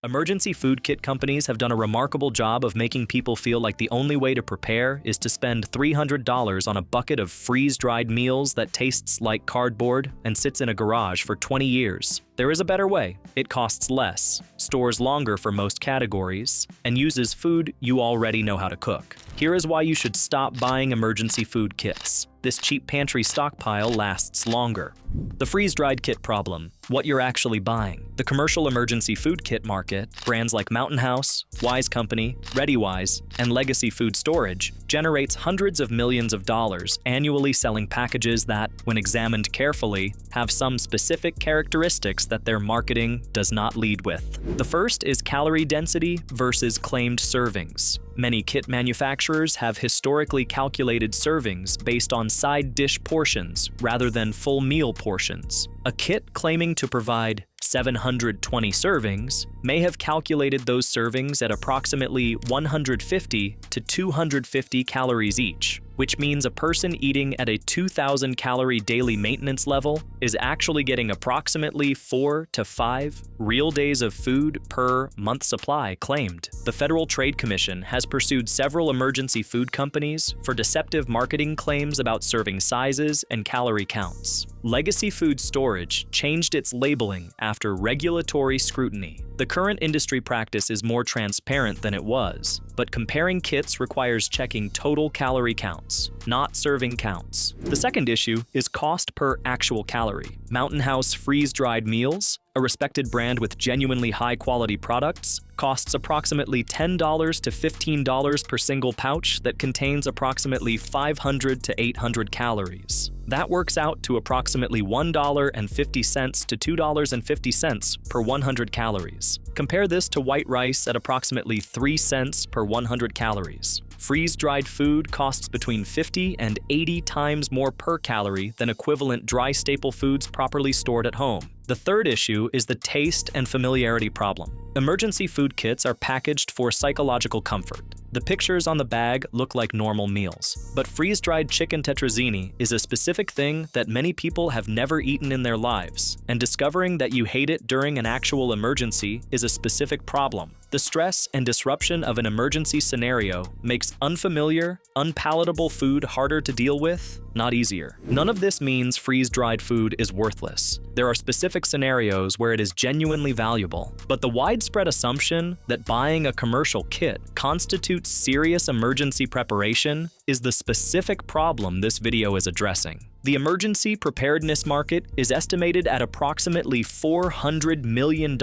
Emergency food kit companies have done a remarkable job of making people feel like the only way to prepare is to spend $300 on a bucket of freeze-dried meals that tastes like cardboard and sits in a garage for 20 years. There is a better way. It costs less, stores longer for most categories, and uses food you already know how to cook. Here is why you should stop buying emergency food kits. This cheap pantry stockpile lasts longer. The freeze-dried kit problem. What you're actually buying. The commercial emergency food kit market, brands like Mountain House, Wise Company, ReadyWise, and Legacy Food Storage, generates hundreds of millions of dollars annually selling packages that, when examined carefully, have some specific characteristics that their marketing does not lead with. The first is calorie density versus claimed servings. Many kit manufacturers have historically calculated servings based on side dish portions rather than full meal portions. A kit claiming to provide 720 servings may have calculated those servings at approximately 150 to 250 calories each, which means a person eating at a 2,000 calorie daily maintenance level is actually getting approximately 4 to 5 real days of food per month supply claimed. The Federal Trade Commission has pursued several emergency food companies for deceptive marketing claims about serving sizes and calorie counts. Legacy Food Storage changed its labeling after regulatory scrutiny. The current industry practice is more transparent than it was, but comparing kits requires checking total calorie counts, not serving counts. The second issue is cost per actual calorie. Mountain House freeze-dried meals, a respected brand with genuinely high-quality products, costs approximately $10 to $15 per single pouch that contains approximately 500 to 800 calories. That works out to approximately $1.50 to $2.50 per 100 calories. Compare this to white rice at approximately 3 cents per 100 calories. Freeze-dried food costs between 50 and 80 times more per calorie than equivalent dry staple foods properly stored at home. The third issue is the taste and familiarity problem. Emergency food kits are packaged for psychological comfort. The pictures on the bag look like normal meals, but freeze-dried chicken tetrazzini is a specific thing that many people have never eaten in their lives, and discovering that you hate it during an actual emergency is a specific problem. The stress and disruption of an emergency scenario makes unfamiliar, unpalatable food harder to deal with, not easier. None of this means freeze-dried food is worthless. There are specific scenarios where it is genuinely valuable, but the widespread assumption that buying a commercial kit constitutes serious emergency preparation is the specific problem this video is addressing. The emergency preparedness market is estimated at approximately $400 million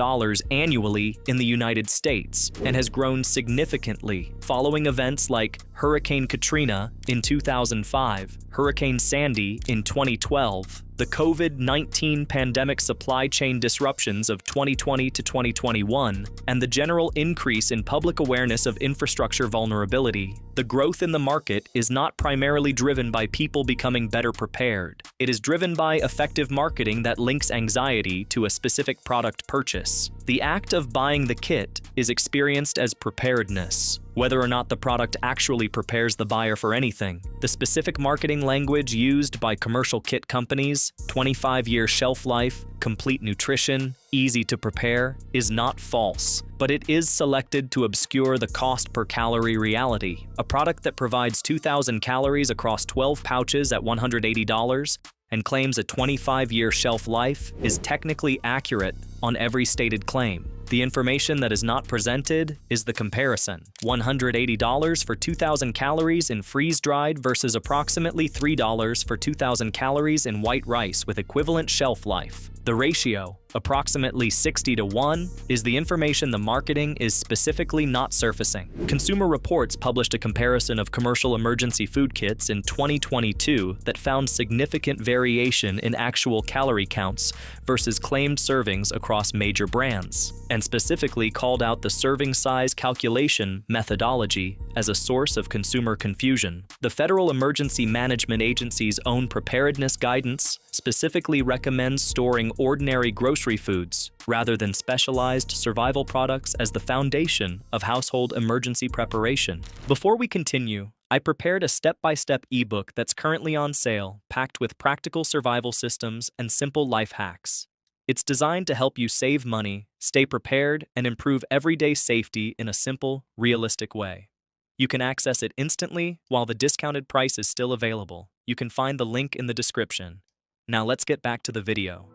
annually in the United States and has grown significantly following events like Hurricane Katrina in 2005, Hurricane Sandy in 2012, the COVID-19 pandemic supply chain disruptions of 2020 to 2021, and the general increase in public awareness of infrastructure vulnerability. The growth in the market is not primarily driven by people becoming better prepared. It is driven by effective marketing that links anxiety to a specific product purchase. The act of buying the kit is experienced as preparedness, whether or not the product actually prepares the buyer for anything. The specific marketing language used by commercial kit companies, 25-year shelf life, complete nutrition, easy to prepare, is not false, but it is selected to obscure the cost per calorie reality. A product that provides 2,000 calories across 12 pouches at $180 and claims a 25-year shelf life is technically accurate on every stated claim. The information that is not presented is the comparison. $180 for 2,000 calories in freeze-dried versus approximately $3 for 2,000 calories in white rice with equivalent shelf life. The ratio, approximately 60 to 1, is the information the marketing is specifically not surfacing. Consumer Reports published a comparison of commercial emergency food kits in 2022 that found significant variation in actual calorie counts versus claimed servings across major brands, and specifically called out the serving size calculation methodology as a source of consumer confusion. The Federal Emergency Management Agency's own preparedness guidance specifically recommends storing ordinary grocery foods rather than specialized survival products as the foundation of household emergency preparation. Before we continue, I prepared a step-by-step ebook that's currently on sale, packed with practical survival systems and simple life hacks. It's designed to help you save money, stay prepared, and improve everyday safety in a simple, realistic way. You can access it instantly while the discounted price is still available. You can find the link in the description. Now let's get back to the video.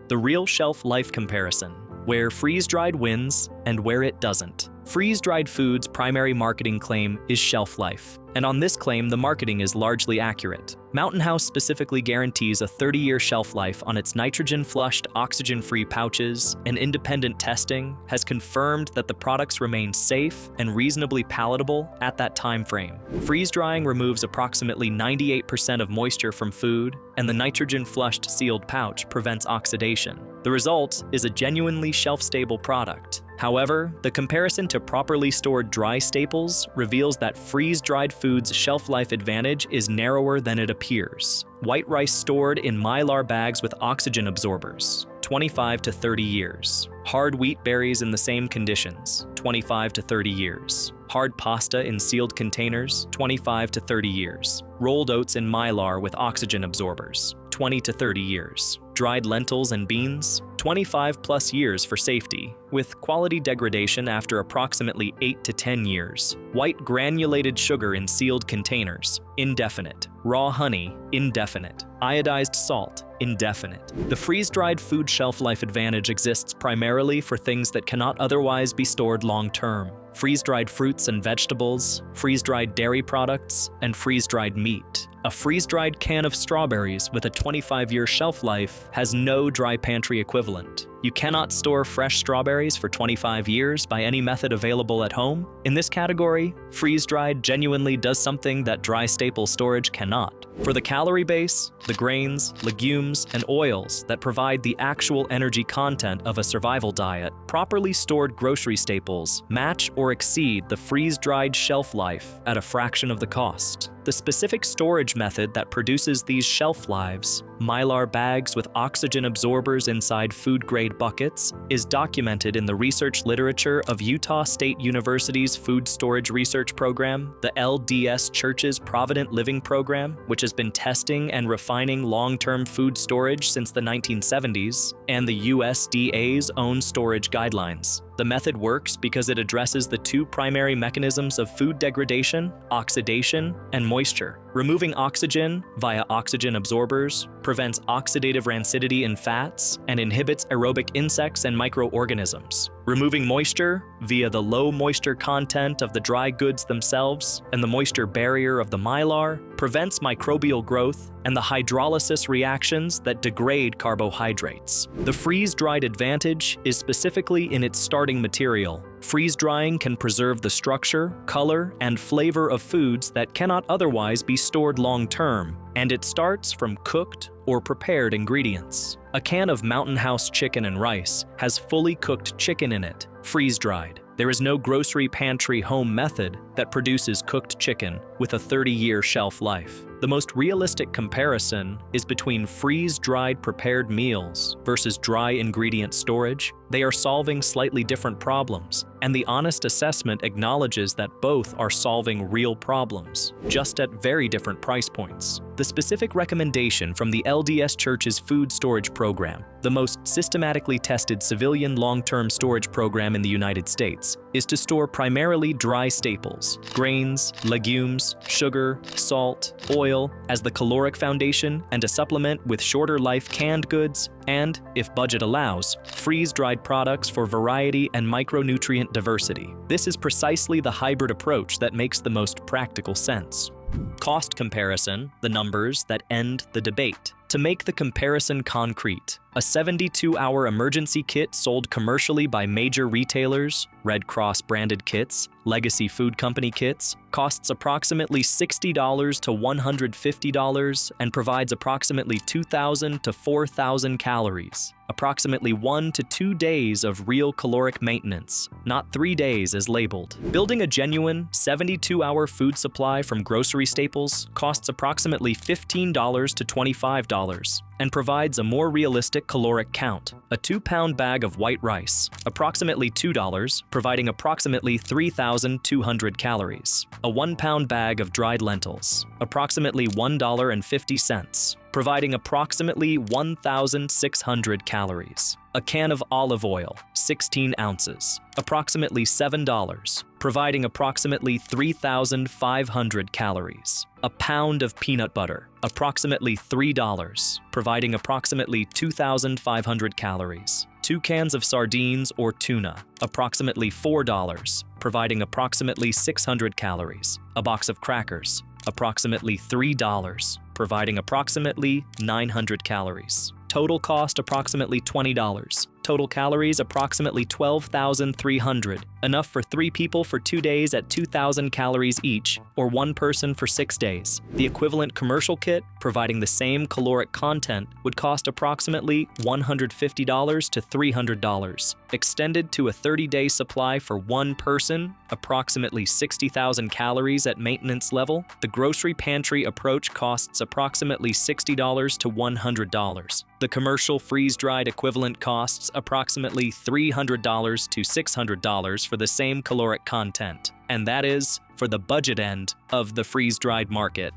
The real shelf life comparison, where freeze-dried wins and where it doesn't. Freeze-dried food's primary marketing claim is shelf life, and on this claim, the marketing is largely accurate. Mountain House specifically guarantees a 30-year shelf life on its nitrogen-flushed, oxygen-free pouches, and independent testing has confirmed that the products remain safe and reasonably palatable at that time frame. Freeze-drying removes approximately 98% of moisture from food, and the nitrogen-flushed sealed pouch prevents oxidation. The result is a genuinely shelf-stable product. However, the comparison to properly stored dry staples reveals that freeze-dried food's shelf life advantage is narrower than it appears. White rice stored in Mylar bags with oxygen absorbers, 25 to 30 years. Hard wheat berries in the same conditions, 25 to 30 years. Hard pasta in sealed containers, 25 to 30 years. Rolled oats in Mylar with oxygen absorbers, 20 to 30 years. Dried lentils and beans, 25 plus years for safety, with quality degradation after approximately 8 to 10 years. White granulated sugar in sealed containers, indefinite. Raw honey, indefinite. Iodized salt, indefinite. The freeze-dried food shelf life advantage exists primarily for things that cannot otherwise be stored long-term. Freeze-dried fruits and vegetables, freeze-dried dairy products, and freeze-dried meat. A freeze-dried can of strawberries with a 25-year shelf life has no dry pantry equivalent. You cannot store fresh strawberries for 25 years by any method available at home. In this category, freeze-dried genuinely does something that dry staple storage cannot. For the calorie base, the grains, legumes, and oils that provide the actual energy content of a survival diet, properly stored grocery staples match or exceed the freeze-dried shelf life at a fraction of the cost. The specific storage method that produces these shelf lives, Mylar bags with oxygen absorbers inside food-grade buckets, is documented in the research literature of Utah State University's Food Storage Research Program, the LDS Church's Provident Living Program, which has been testing and refining long-term food storage since the 1970s, and the USDA's own storage guidelines. The method works because it addresses the two primary mechanisms of food degradation, oxidation, and moisture. Removing oxygen via oxygen absorbers prevents oxidative rancidity in fats and inhibits aerobic insects and microorganisms. Removing moisture via the low moisture content of the dry goods themselves and the moisture barrier of the Mylar prevents microbial growth and the hydrolysis reactions that degrade carbohydrates. The freeze-dried advantage is specifically in its starting material. Freeze-drying can preserve the structure, color, and flavor of foods that cannot otherwise be stored long-term, and it starts from cooked or prepared ingredients. A can of Mountain House chicken and rice has fully cooked chicken in it, freeze-dried. There is no grocery pantry home method that produces cooked chicken with a 30-year shelf life. The most realistic comparison is between freeze-dried prepared meals versus dry ingredient storage. They are solving slightly different problems, and the honest assessment acknowledges that both are solving real problems, just at very different price points. The specific recommendation from the LDS Church's Food Storage Program, the most systematically tested civilian long-term storage program in the United States, is to store primarily dry staples, grains, legumes, sugar, salt, oil, as the caloric foundation, and to supplement with shorter life canned goods, and, if budget allows, freeze-dried products for variety and micronutrient diversity. This is precisely the hybrid approach that makes the most practical sense. Cost comparison, the numbers that end the debate. To make the comparison concrete, a 72-hour emergency kit sold commercially by major retailers, Red Cross branded kits, Legacy Food Company kits, costs approximately $60 to $150 and provides approximately 2,000 to 4,000 calories. Approximately 1 to 2 days of real caloric maintenance, not 3 days as labeled. Building a genuine 72-hour food supply from grocery staples costs approximately $15 to $25 and provides a more realistic caloric count. A 2-pound bag of white rice, approximately $2, providing approximately 3,200 calories. A 1-pound bag of dried lentils, approximately $1.50. providing approximately 1,600 calories. A can of olive oil, 16 ounces, approximately $7, providing approximately 3,500 calories. A pound of peanut butter, approximately $3, providing approximately 2,500 calories. 2 cans of sardines or tuna, approximately $4, providing approximately 600 calories. A box of crackers, approximately $3, providing approximately 900 calories. Total cost approximately $20. Total calories approximately 12,300, enough for 3 people for 2 days at 2,000 calories each, or 1 person for 6 days. The equivalent commercial kit, providing the same caloric content, would cost approximately $150 to $300. Extended to a 30-day supply for 1 person, approximately 60,000 calories at maintenance level, the grocery pantry approach costs approximately $60 to $100. The commercial freeze-dried equivalent costs approximately $300 to $600 for the same caloric content, and that is for the budget end of the freeze-dried market.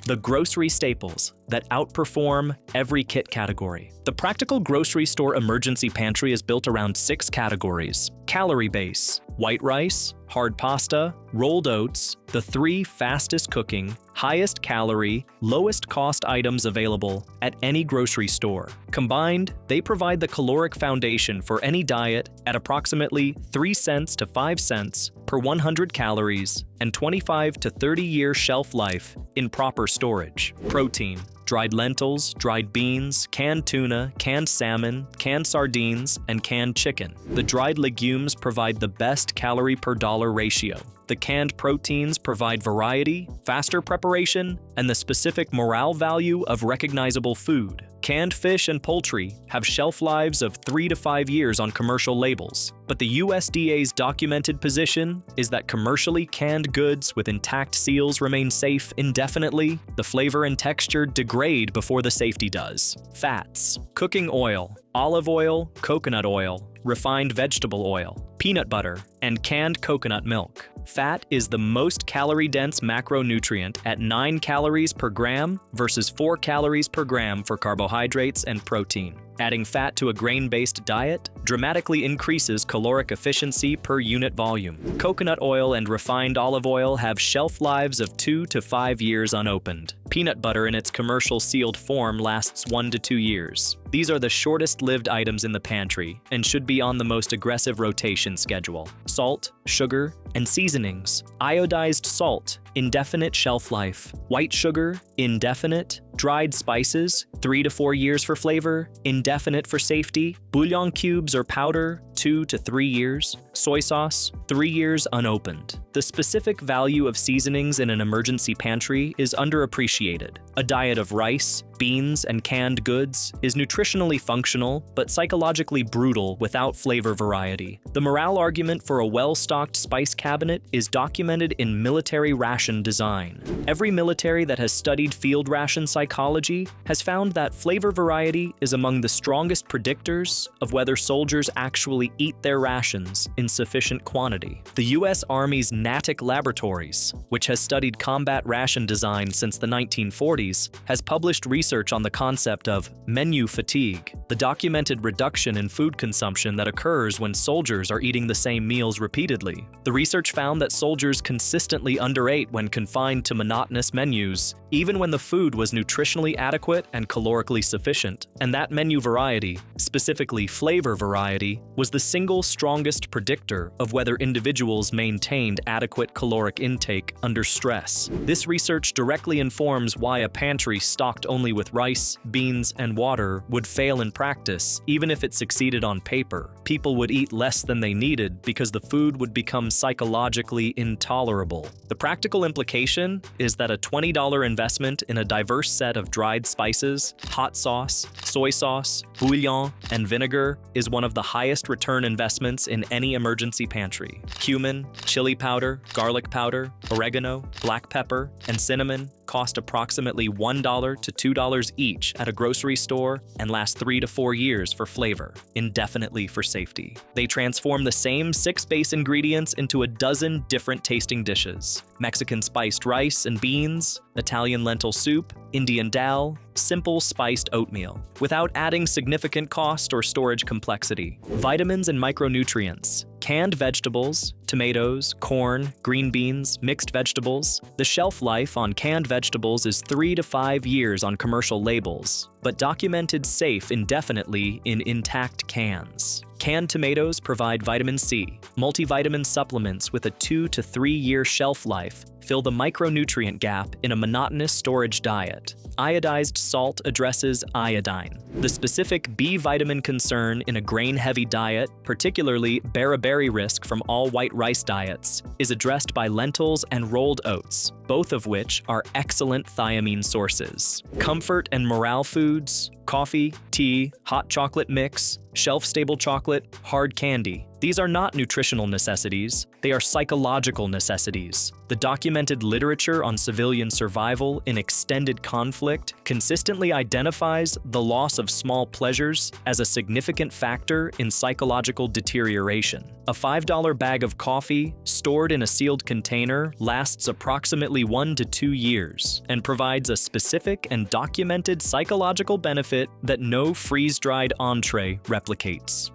The grocery staples that outperform every kit category. The practical grocery store emergency pantry is built around 6 categories: calorie base, white rice, hard pasta, rolled oats, the 3 fastest cooking, highest calorie, lowest cost items available at any grocery store. Combined, they provide the caloric foundation for any diet at approximately 3 cents to 5 cents per 100 calories and 25 to 30-year shelf life in proper storage. Protein: dried lentils, dried beans, canned tuna, canned salmon, canned sardines, and canned chicken. The dried legumes provide the best calorie per dollar ratio. The canned proteins provide variety, faster preparation, and the specific morale value of recognizable food. Canned fish and poultry have shelf lives of 3 to 5 years on commercial labels, but the USDA's documented position is that commercially canned goods with intact seals remain safe indefinitely. The flavor and texture degrade before the safety does. Fats: cooking oil, olive oil, coconut oil, refined vegetable oil, peanut butter, and canned coconut milk. Fat is the most calorie-dense macronutrient at 9 calories per gram versus 4 calories per gram for carbohydrates and protein. Adding fat to a grain-based diet dramatically increases caloric efficiency per unit volume. Coconut oil and refined olive oil have shelf lives of 2 to 5 years unopened. Peanut butter in its commercial sealed form lasts 1 to 2 years. These are the shortest-lived items in the pantry and should be on the most aggressive rotation schedule. Salt, sugar, and seasonings. Iodized salt, indefinite shelf life. White sugar, indefinite. Dried spices, 3 to 4 years for flavor, indefinite for safety. Bouillon cubes or powder, 2 to 3 years. Soy sauce, 3 years unopened. The specific value of seasonings in an emergency pantry is underappreciated. A diet of rice, beans, and canned goods is nutritionally functional but psychologically brutal without flavor variety. The morale argument for a well-stocked spice cabinet is documented in military ration design. Every military that has studied field ration psychology has found that flavor variety is among the strongest predictors of whether soldiers actually eat their rations in sufficient quantity. The U.S. Army's Natick Laboratories, which has studied combat ration design since the 1940s, has published research on the concept of menu fatigue, the documented reduction in food consumption that occurs when soldiers are eating the same meals repeatedly. The research found that soldiers consistently underate when confined to monotonous menus, even when the food was nutritionally adequate and calorically sufficient, and that menu variety, specifically flavor variety, was the single strongest predictor of whether individuals maintained adequate caloric intake under stress. This research directly informs why a pantry stocked only with rice, beans, and water would fail in practice, even if it succeeded on paper. People would eat less than they needed because the food would become psychologically intolerable. The practical implication is that a $20 investment in a diverse set of dried spices, hot sauce, soy sauce, bouillon, and vinegar is one of the highest return investments in any emergency pantry. Cumin, chili powder, garlic powder, oregano, black pepper, and cinnamon cost approximately $1 to $2 each at a grocery store and last 3 to 4 years for flavor, indefinitely for safety. They transform the same 6 base ingredients into a dozen different tasting dishes. Mexican spiced rice and beans, Italian lentil soup, Indian dal, simple spiced oatmeal, without adding significant cost or storage complexity. Vitamins and micronutrients, canned vegetables, tomatoes, corn, green beans, mixed vegetables. The shelf life on canned vegetables is 3 to 5 years on commercial labels, but documented safe indefinitely in intact cans. Canned tomatoes provide vitamin C. Multivitamin supplements with a 2 to 3 year shelf life fill the micronutrient gap in a monotonous storage diet. Iodized salt addresses iodine, the specific B vitamin concern in a grain-heavy diet, particularly beriberi risk from all-white rice diets, is addressed by lentils and rolled oats, both of which are excellent thiamine sources. Comfort and morale foods, coffee, tea, hot chocolate mix, shelf-stable chocolate, hard candy. These are not nutritional necessities, they are psychological necessities. The documented literature on civilian survival in extended conflict consistently identifies the loss of small pleasures as a significant factor in psychological deterioration. A $5 bag of coffee stored in a sealed container lasts approximately 1 to 2 years and provides a specific and documented psychological benefit that no freeze-dried entree replicates.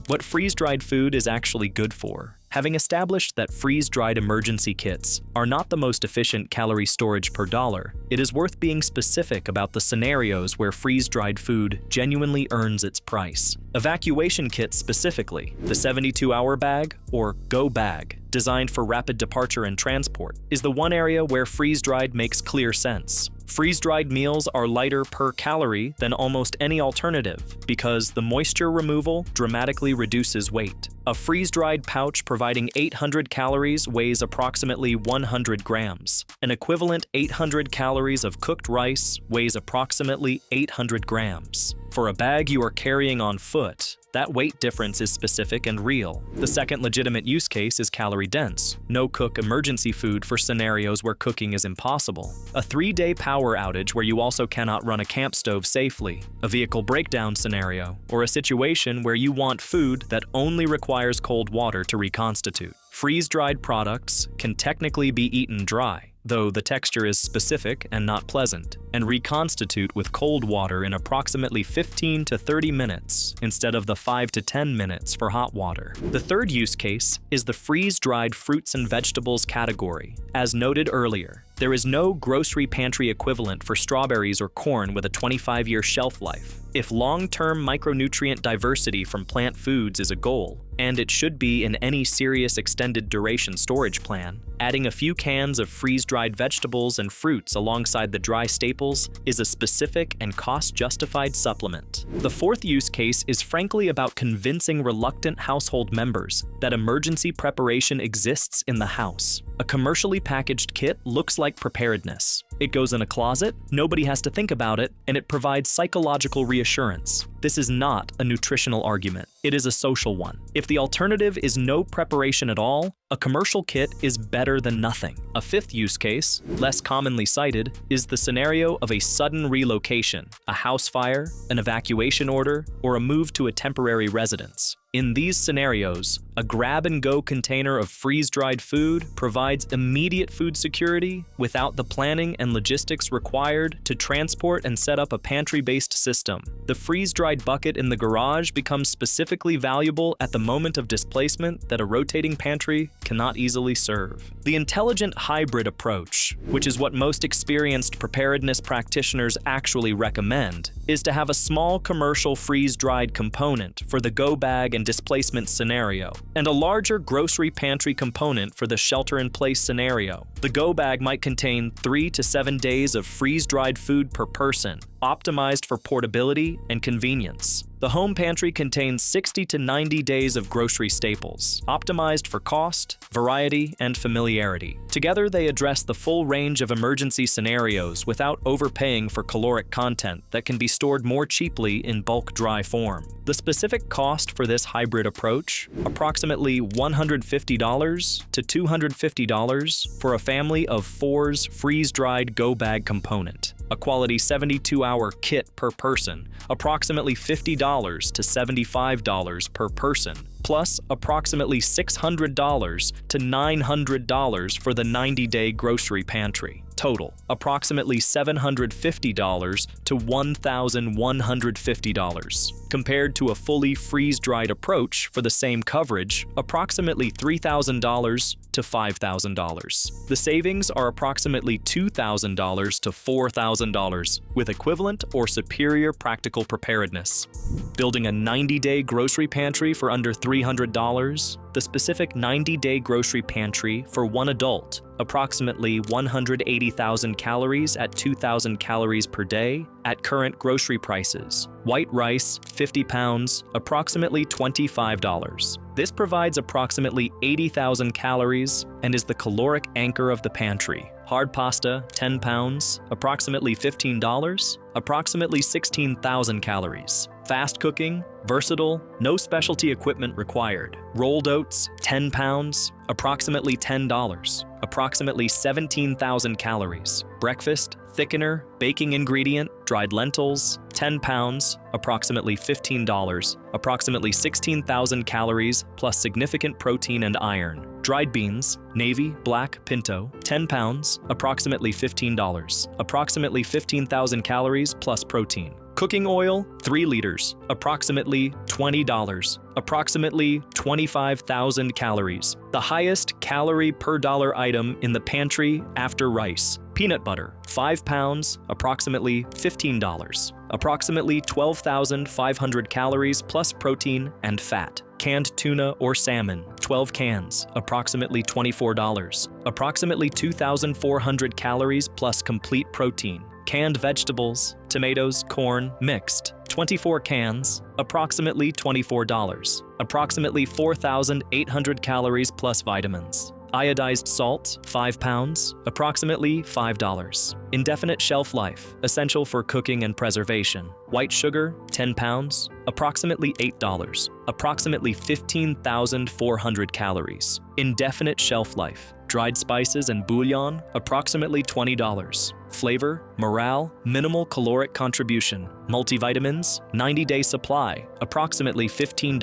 What freeze-dried food is actually good for. Having established that freeze-dried emergency kits are not the most efficient calorie storage per dollar, it is worth being specific about the scenarios where freeze-dried food genuinely earns its price. Evacuation kits specifically, the 72-hour bag or Go bag, designed for rapid departure and transport, is the one area where freeze-dried makes clear sense. Freeze-dried meals are lighter per calorie than almost any alternative because the moisture removal dramatically reduces weight. A freeze-dried pouch providing 800 calories weighs approximately 100 grams. An equivalent 800 calories of cooked rice weighs approximately 800 grams. For a bag you are carrying on foot, that weight difference is specific and real. The second legitimate use case is calorie-dense, no-cook emergency food for scenarios where cooking is impossible. A 3-day power outage where you also cannot run a camp stove safely, a vehicle breakdown scenario, or a situation where you want food that only requires cold water to reconstitute. Freeze-dried products can technically be eaten dry, though the texture is specific and not pleasant, and reconstitute with cold water in approximately 15 to 30 minutes instead of the 5 to 10 minutes for hot water. The third use case is the freeze-dried fruits and vegetables category. As noted earlier, there is no grocery pantry equivalent for strawberries or corn with a 25-year shelf life. If long-term micronutrient diversity from plant foods is a goal, and it should be in any serious extended duration storage plan, adding a few cans of freeze-dried vegetables and fruits alongside the dry staples is a specific and cost-justified supplement. The fourth use case is frankly about convincing reluctant household members that emergency preparation exists in the house. A commercially packaged kit looks like preparedness. It goes in a closet, nobody has to think about it, and it provides psychological reassurance. This is not a nutritional argument. It is a social one. If the alternative is no preparation at all, a commercial kit is better than nothing. A fifth use case, less commonly cited, is the scenario of a sudden relocation, a house fire, an evacuation order, or a move to a temporary residence. In these scenarios, a grab-and-go container of freeze-dried food provides immediate food security without the planning and logistics required to transport and set up a pantry-based system. The freeze-dried bucket in the garage becomes specifically valuable at the moment of displacement that a rotating pantry cannot easily serve. The intelligent hybrid approach, which is what most experienced preparedness practitioners actually recommend, is to have a small commercial freeze-dried component for the go bag and displacement scenario, and a larger grocery pantry component for the shelter-in-place scenario. The go bag might contain 3 to 7 days of freeze-dried food per person, optimized for portability and convenience. The home pantry contains 60 to 90 days of grocery staples, optimized for cost, variety, and familiarity. Together, they address the full range of emergency scenarios without overpaying for caloric content that can be stored more cheaply in bulk dry form. The specific cost for this hybrid approach, approximately $150 to $250 for a family of 4's freeze-dried go bag component. A quality 72-hour kit per person, approximately $50 $60 to $75 per person, plus approximately $600 to $900 for the 90-day grocery pantry. Total, approximately $750 to $1,150. Compared to a fully freeze-dried approach for the same coverage, approximately $3,000 to $5,000. The savings are approximately $2,000 to $4,000, with equivalent or superior practical preparedness. Building a 90-day grocery pantry for under $300, the specific 90-day grocery pantry for one adult, approximately 180,000 calories at 2,000 calories per day at current grocery prices. White rice, 50 pounds, approximately $25. This provides approximately 80,000 calories and is the caloric anchor of the pantry. Hard pasta, 10 pounds, approximately $15, approximately 16,000 calories. Fast cooking, versatile, no specialty equipment required. Rolled oats, 10 pounds, approximately $10, approximately 17,000 calories. Breakfast, thickener, baking ingredient, dried lentils, 10 pounds, approximately $15, approximately 16,000 calories plus significant protein and iron. Dried beans, navy, black, pinto, 10 pounds, approximately $15, approximately 15,000 calories plus protein. Cooking oil, 3 liters, approximately $20, approximately 25,000 calories. The highest calorie per dollar item in the pantry after rice. Peanut butter, 5 pounds, approximately $15, approximately 12,500 calories plus protein and fat. Canned tuna or salmon, 12 cans, approximately $24, approximately 2,400 calories plus complete protein. Canned vegetables, tomatoes, corn, mixed, 24 cans, approximately $24, approximately 4,800 calories plus vitamins. Iodized salt, 5 pounds, approximately $5. Indefinite shelf life, essential for cooking and preservation. White sugar, 10 pounds, approximately $8, approximately 15,400 calories. Indefinite shelf life. Dried spices and bouillon, approximately $20. Flavor, morale, minimal caloric contribution. Multivitamins, 90-day supply, approximately $15.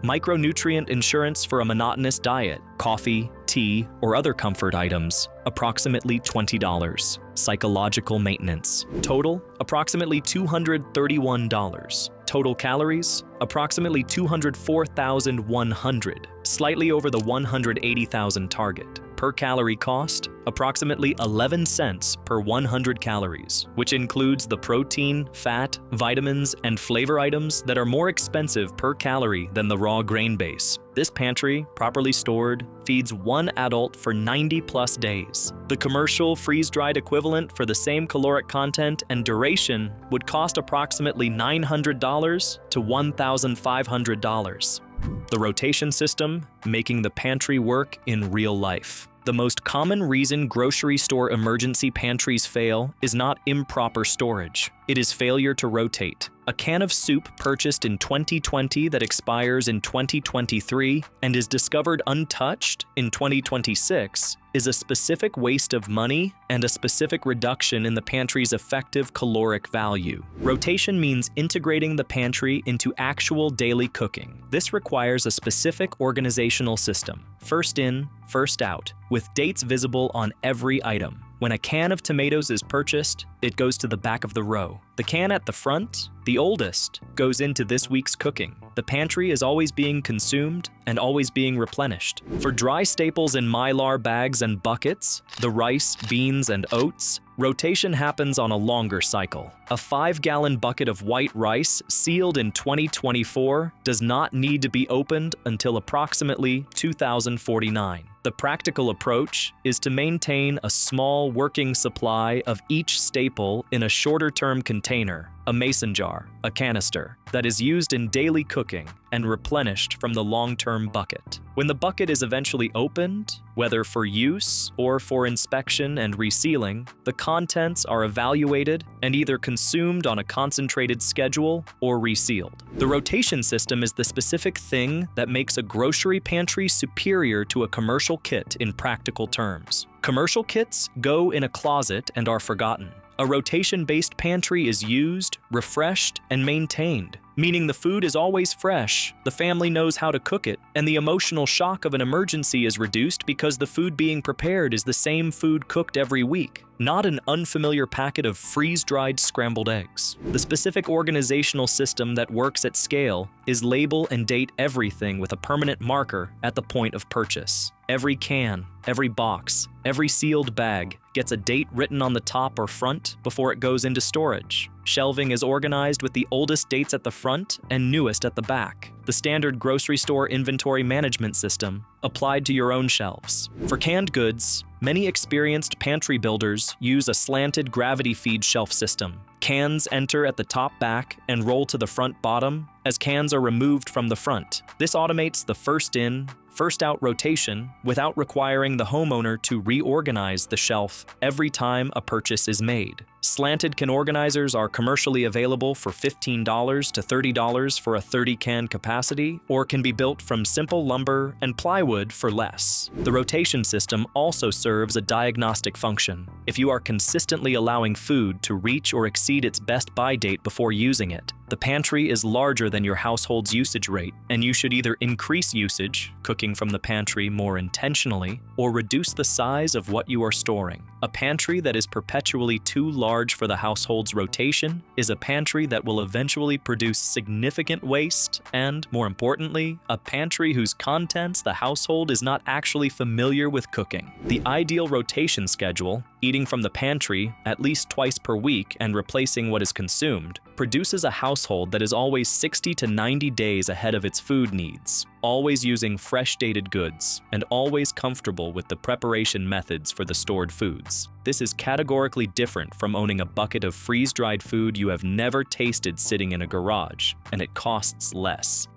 Micronutrient insurance for a monotonous diet. Coffee, tea, or other comfort items, approximately $20. Psychological maintenance. Total, approximately $231. Total calories, approximately 204,100, slightly over the 180,000 target. Per calorie cost, approximately 11 cents per 100 calories, which includes the protein, fat, vitamins, and flavor items that are more expensive per calorie than the raw grain base. This pantry, properly stored, feeds one adult for 90+ days. The commercial freeze-dried equivalent for the same caloric content and duration would cost approximately $900 to $1,500. The rotation system, making the pantry work in real life. The most common reason grocery store emergency pantries fail is not improper storage. It is failure to rotate. A can of soup purchased in 2020 that expires in 2023 and is discovered untouched in 2026 is a specific waste of money and a specific reduction in the pantry's effective caloric value. Rotation means integrating the pantry into actual daily cooking. This requires a specific organizational system, first in, first out, with dates visible on every item. When a can of tomatoes is purchased, it goes to the back of the row. The can at the front, the oldest, goes into this week's cooking. The pantry is always being consumed and always being replenished. For dry staples in Mylar bags and buckets, the rice, beans, and oats, rotation happens on a longer cycle. A 5-gallon bucket of white rice sealed in 2024 does not need to be opened until approximately 2049. The practical approach is to maintain a small working supply of each staple in a shorter-term container, a mason jar, a canister, that is used in daily cooking and replenished from the long-term bucket. When the bucket is eventually opened, whether for use or for inspection and resealing, the contents are evaluated and either consumed on a concentrated schedule or resealed. The rotation system is the specific thing that makes a grocery pantry superior to a commercial kit in practical terms. Commercial kits go in a closet and are forgotten. A rotation-based pantry is used, refreshed, and maintained, meaning the food is always fresh, the family knows how to cook it, and the emotional shock of an emergency is reduced because the food being prepared is the same food cooked every week, not an unfamiliar packet of freeze-dried scrambled eggs. The specific organizational system that works at scale is label and date everything with a permanent marker at the point of purchase. Every can, every box, every sealed bag gets a date written on the top or front before it goes into storage. Shelving is organized with the oldest dates at the front and newest at the back. The standard grocery store inventory management system applied to your own shelves. For canned goods, many experienced pantry builders use a slanted gravity feed shelf system. Cans enter at the top back and roll to the front bottom as cans are removed from the front. This automates the first in, first out rotation without requiring the homeowner to reorganize the shelf every time a purchase is made. Slanted can organizers are commercially available for $15 to $30 for a 30-can capacity, or can be built from simple lumber and plywood for less. The rotation system also serves a diagnostic function. If you are consistently allowing food to reach or exceed its best buy date before using it, the pantry is larger than your household's usage rate, and you should either increase usage, cooking from the pantry more intentionally, or reduce the size of what you are storing. A pantry that is perpetually too large for the household's rotation is a pantry that will eventually produce significant waste and, more importantly, a pantry whose contents the household is not actually familiar with cooking. The ideal rotation schedule, eating from the pantry at least twice per week and replacing what is consumed, produces a household that is always 60 to 90 days ahead of its food needs, always using fresh dated goods, and always comfortable with the preparation methods for the stored foods. This is categorically different from owning a bucket of freeze-dried food you have never tasted sitting in a garage, and it costs less.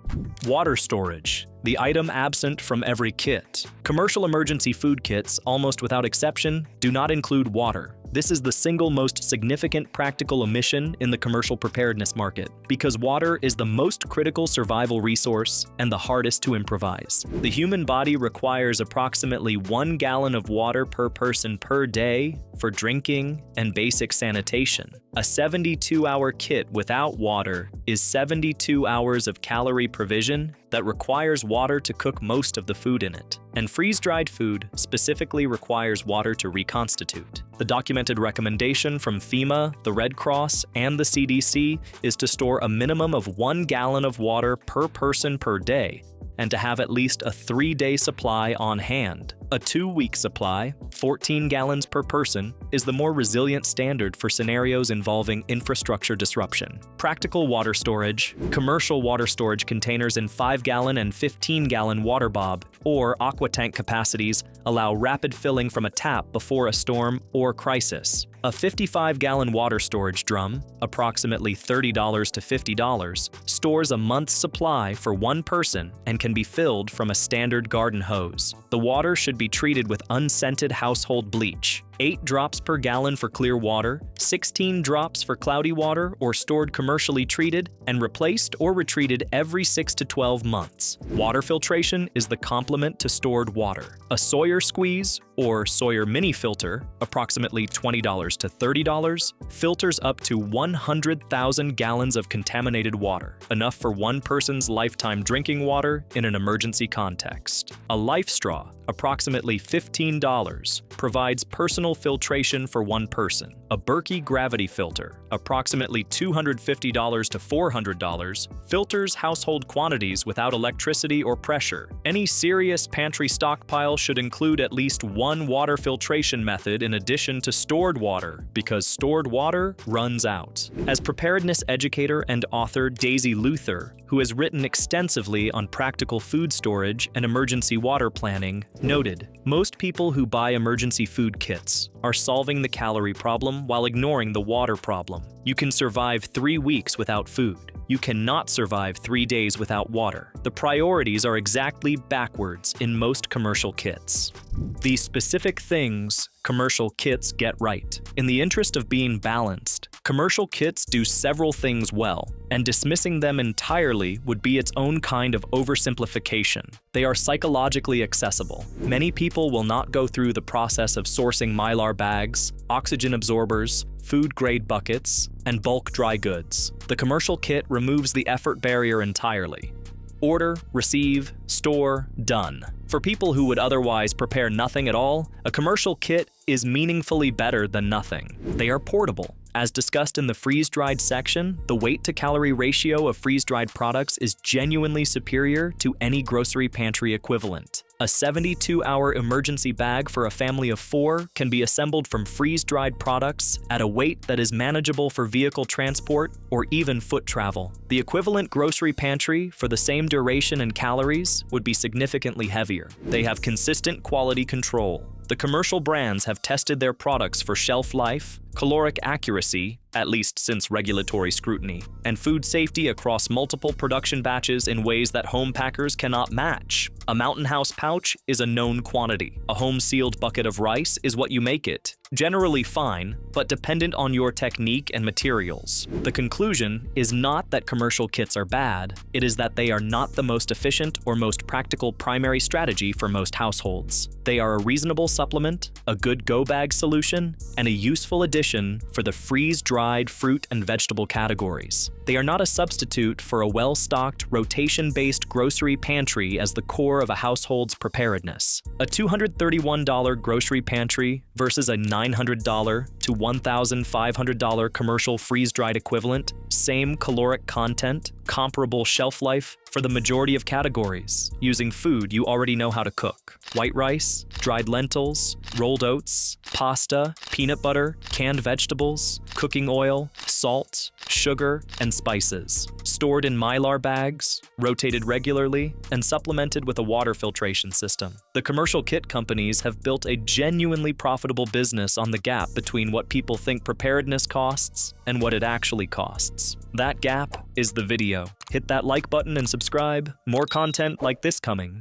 Water storage, the item absent from every kit. Commercial emergency food kits, almost without exception, do not include water. This is the single most significant practical omission in the commercial preparedness market, because water is the most critical survival resource and the hardest to improvise. The human body requires approximately 1 gallon of water per person per day for drinking and basic sanitation. A 72-hour kit without water is 72 hours of calorie provision that requires water to cook most of the food in it. And freeze-dried food specifically requires water to reconstitute. The documented recommendation from FEMA, the Red Cross, and the CDC is to store a minimum of 1 gallon of water per person per day, and to have at least a 3-day supply on hand. A 2-week supply, 14 gallons per person, is the more resilient standard for scenarios involving infrastructure disruption. Practical water storage, commercial water storage containers in 5-gallon and 15-gallon water bob or aqua tank capacities allow rapid filling from a tap before a storm or crisis. A 55-gallon water storage drum, approximately $30 to $50, stores a month's supply for one person and can be filled from a standard garden hose. The water should be treated with unscented household bleach. 8 drops per gallon for clear water, 16 drops for cloudy water or stored commercially treated, and replaced or retreated every 6 to 12 months. Water filtration is the complement to stored water. A Sawyer squeeze or Sawyer mini filter, approximately $20 to $30, filters up to 100,000 gallons of contaminated water, enough for one person's lifetime drinking water in an emergency context. A Life Straw, approximately $15, provides personal filtration for one person. A Berkey gravity filter, approximately $250 to $400, filters household quantities without electricity or pressure. Any serious pantry stockpile should include at least one water filtration method in addition to stored water, because stored water runs out. As preparedness educator and author Daisy Luther, who has written extensively on practical food storage and emergency water planning, noted, most people who buy emergency food kits are solving the calorie problem while ignoring the water problem. You can survive 3 weeks without food. You cannot survive 3 days without water. The priorities are exactly backwards in most commercial kits. These specific things commercial kits get right. In the interest of being balanced, Commercial kits do several things well, and dismissing them entirely would be its own kind of oversimplification. They are psychologically accessible. Many people will not go through the process of sourcing Mylar bags, oxygen absorbers, food-grade buckets, and bulk dry goods. The commercial kit removes the effort barrier entirely. Order, receive, store, done. For people who would otherwise prepare nothing at all, a commercial kit is meaningfully better than nothing. They are portable. As discussed in the freeze-dried section, the weight-to-calorie ratio of freeze-dried products is genuinely superior to any grocery pantry equivalent. A 72-hour emergency bag for a family of 4 can be assembled from freeze-dried products at a weight that is manageable for vehicle transport or even foot travel. The equivalent grocery pantry for the same duration and calories would be significantly heavier. They have consistent quality control. The commercial brands have tested their products for shelf life, caloric accuracy, at least since regulatory scrutiny, and food safety across multiple production batches in ways that home packers cannot match. A Mountain House pouch is a known quantity. A home-sealed bucket of rice is what you make it. Generally fine, but dependent on your technique and materials. The conclusion is not that commercial kits are bad, it is that they are not the most efficient or most practical primary strategy for most households. They are a reasonable supplement, a good go-bag solution, and a useful addition for the freeze-dried fruit and vegetable categories. They are not a substitute for a well-stocked, rotation-based grocery pantry as the core of a household's preparedness. A $231 grocery pantry versus a $900 to $1,500 commercial freeze-dried equivalent, same caloric content, comparable shelf life for the majority of categories, using food you already know how to cook. White rice, dried lentils, rolled oats, pasta, peanut butter, canned vegetables, cooking oil, salt, sugar, and spices. Stored in Mylar bags, rotated regularly, and supplemented with a water filtration system. The commercial kit companies have built a genuinely profitable business on the gap between what people think preparedness costs and what it actually costs. That gap is the video. Hit that like button and subscribe. More content like this coming.